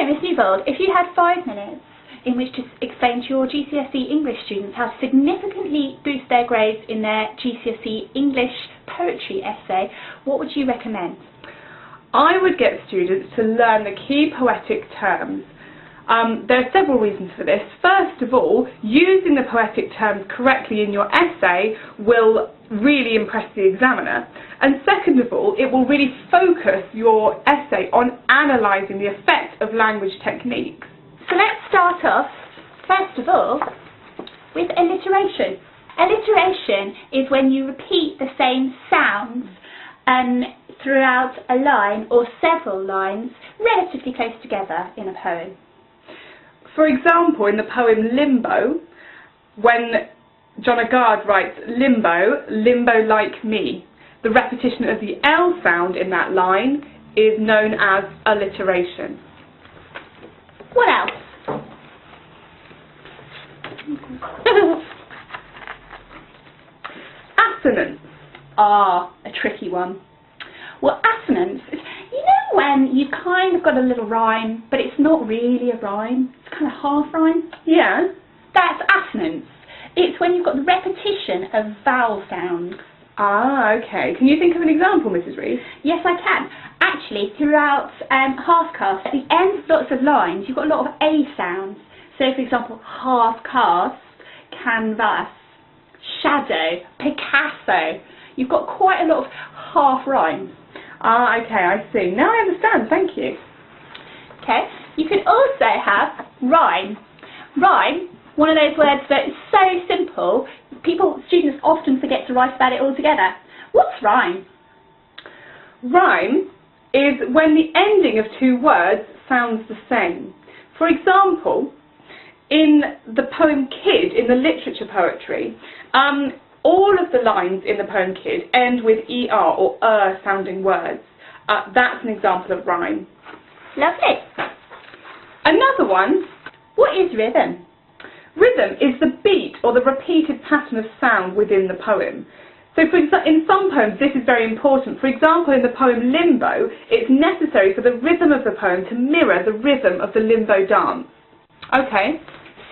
Miss Newbold, if you had 5 minutes in which to explain to your GCSE English students how to significantly boost their grades in their GCSE English poetry essay, what would you recommend? I would get students to learn the key poetic terms. There are several reasons for this. First of all, using the poetic terms correctly in your essay will really impress the examiner. And second of all, it will really focus your essay on analysing the effect of language techniques. So let's start off, first of all, with alliteration. Alliteration is when you repeat the same sounds throughout a line or several lines relatively close together in a poem. For example, in the poem Limbo, when John Agard writes limbo, limbo like me, the repetition of the L sound in that line is known as alliteration. What else? Assonance. A tricky one. Well, assonance is, you know when you've kind of got a little rhyme, but it's not really a rhyme, it's kind of half rhyme? Yeah. That's assonance. It's when you've got the repetition of vowel sounds. Okay. Can you think of an example, Mrs. Rees? Yes, I can. Actually, throughout half-cast, at the end of lots of lines, you've got a lot of A sounds. So, for example, half-cast, canvas, shadow, Picasso. You've got quite a lot of half rhymes. Okay, I see. Now I understand, thank you. Okay, you can also have rhyme. Rhyme, one of those words that is so simple, students often forget to write about it altogether. What's rhyme? Rhyme is when the ending of 2 words sounds the same. For example, in the poem Kid, in the literature poetry, all of the lines in the poem Kid end with ER or sounding words. That's an example of rhyme. Lovely. Another one, what is rhythm? Rhythm is the beat or the repeated pattern of sound within the poem. So in some poems this is very important. For example, in the poem Limbo, it's necessary for the rhythm of the poem to mirror the rhythm of the limbo dance. Okay.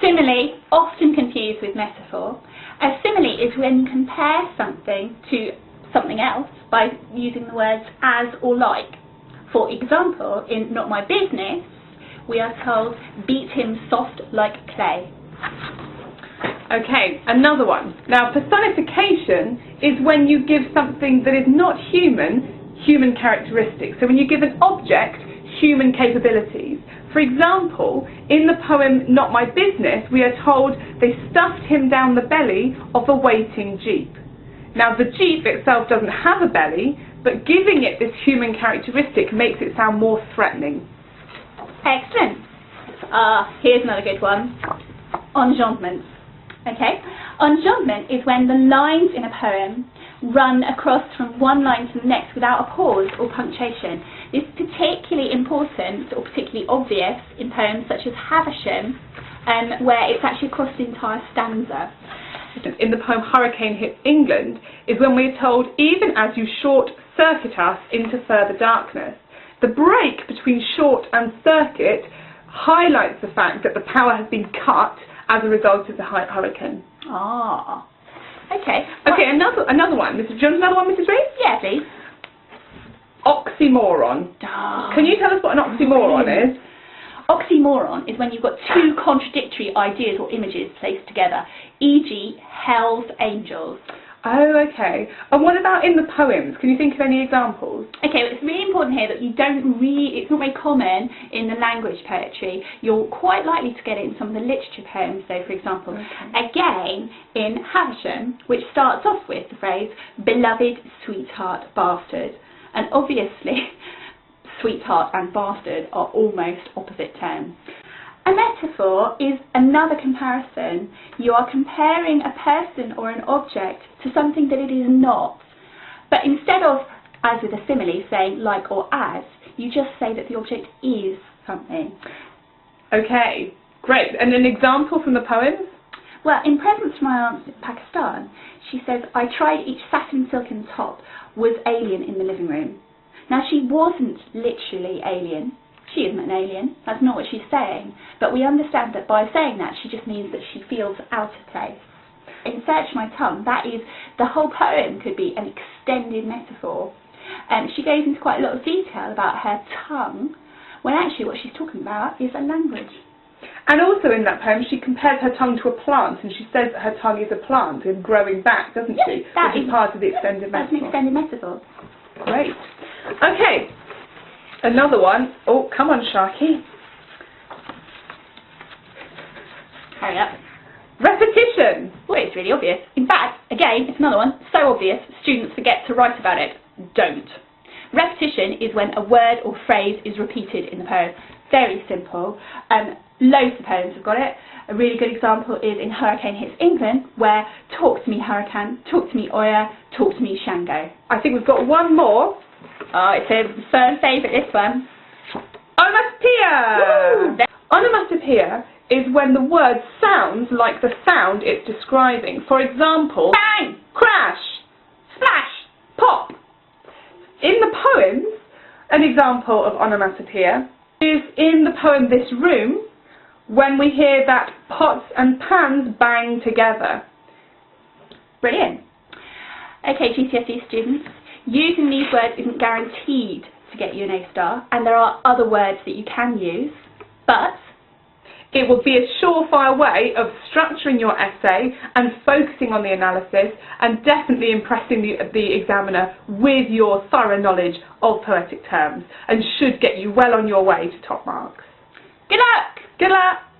Simile, often confused with metaphor. A simile is when you compare something to something else by using the words as or like. For example, in Not My Business, we are told, beat him soft like clay. Okay, another one. Now, personification is when you give something that is not human characteristics. So when you give an object human capabilities. For example, in the poem Not My Business, we are told they stuffed him down the belly of a waiting jeep. Now, the jeep itself doesn't have a belly, but giving it this human characteristic makes it sound more threatening. Excellent. Here's another good one. Enjambments. Okay? Enjambment is when the lines in a poem run across from one line to the next without a pause or punctuation. This is particularly important or particularly obvious in poems such as Havisham, where it's actually across the entire stanza. In the poem Hurricane Hits England is when we're told, even as you short-circuit us into further darkness. The break between short and circuit highlights the fact that the power has been cut as a result of the hurricane. Okay. Okay, another one. Do you want another one, Mrs. Rees? Yeah, please. Oxymoron. Can you tell us what an oxymoron is? Oxymoron is when you've got 2 contradictory ideas or images placed together, e.g. Hell's Angels. Oh, okay. And what about in the poems? Can you think of any examples? Okay, well, it's really important here that you it's not very common in the language poetry. You're quite likely to get it in some of the literature poems, so for example, again, in Havisham, which starts off with the phrase, beloved sweetheart bastard. And obviously, sweetheart and bastard are almost opposite terms. A metaphor is another comparison. You are comparing a person or an object to something that it is not. But instead of, as with a simile, saying like or as, you just say that the object is something. Okay, great. And an example from the poems? Well, in Presents from My Aunt in Pakistan, she says, I tried each satin silken top was alien in the living room. Now, she wasn't literally alien. She isn't an alien, that's not what she's saying, but we understand that by saying that she just means that she feels out of place. In Search My Tongue, that is, the whole poem could be an extended metaphor. She goes into quite a lot of detail about her tongue, when actually what she's talking about is a language. And also in that poem she compares her tongue to a plant, and she says that her tongue is a plant and growing back, doesn't she? That Which is part of the extended metaphor. That's an extended metaphor. Great. Okay, another one. Oh, come on, Sharky. Hurry up. Repetition. Well, it's really obvious. In fact, again, it's another one, so obvious, students forget to write about it. Don't. Repetition is when a word or phrase is repeated in the poem. Very simple. Loads of poems have got it. A really good example is in Hurricane Hits England, where talk to me hurricane, talk to me Oya, talk to me Shango. I think we've got one more. Oh, it's a firm favourite, this one. Onomatopoeia! Onomatopoeia is when the word sounds like the sound it's describing. For example, Bang! Crash, Splash! Pop. In the poems, an example of onomatopoeia is in the poem This Room, when we hear that pots and pans bang together. Brilliant. Okay, GCSE students, using these words isn't guaranteed to get you an A star, and there are other words that you can use, but it will be a surefire way of structuring your essay and focusing on the analysis, and definitely impressing the examiner with your thorough knowledge of poetic terms, and should get you well on your way to top marks. good luck! Good luck!